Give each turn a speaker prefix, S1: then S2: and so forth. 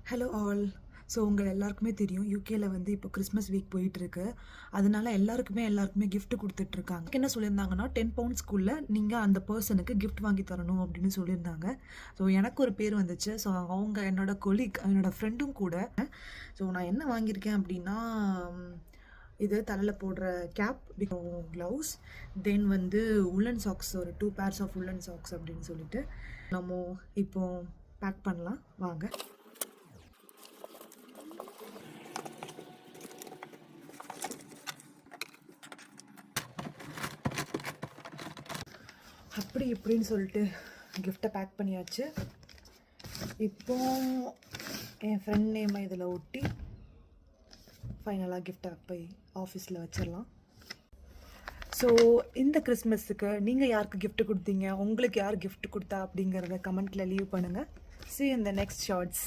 S1: Hello all. So உங்கள் எல்லாருக்குமே தெரியும் யூகேல வந்து இப்போ கிறிஸ்மஸ் வீக் போயிட்டுருக்கு. அதனால எல்லாருக்குமே gift கொடுத்துட்ருக்காங்க. என்ன சொல்லியிருந்தாங்கன்னா 10 பவுண்ட்ஸ்குள்ளே நீங்கள் அந்த பர்சனுக்கு gift வாங்கி தரணும் அப்படின்னு சொல்லியிருந்தாங்க. ஸோ எனக்கு ஒரு பேர் வந்துச்சு. ஸோ அவங்க என்னோட கொலீக், என்னோட ஃப்ரெண்டும் கூட. ஸோ நான் என்ன வாங்கியிருக்கேன் அப்படின்னா, இது தலையில் போடுற கேப், க்ளவுஸ், தென் வந்து உல்லன் சாக்ஸ், ஒரு 2 பேர்ஸ் ஆஃப் உல்லன் சாக்ஸ் அப்படின்னு சொல்லிட்டு நம்ம இப்போ பேக் பண்ணலாம் வாங்க. அப்படி இப்படின்னு சொல்லிட்டு கிஃப்டை பேக் பண்ணியாச்சு. இப்போ என் ஃப்ரெண்ட் நேமை இதில் ஒட்டி ஃபைனலாக கிஃப்டை போய் ஆஃபீஸில் வச்சிடலாம். ஸோ இந்த கிறிஸ்மஸுக்கு நீங்கள் யாருக்கு gift கொடுத்தீங்க, உங்களுக்கு யார் gift கொடுத்தா அப்படிங்கிறத கமெண்ட்டில் லீவ் பண்ணுங்கள். See you in the next shots.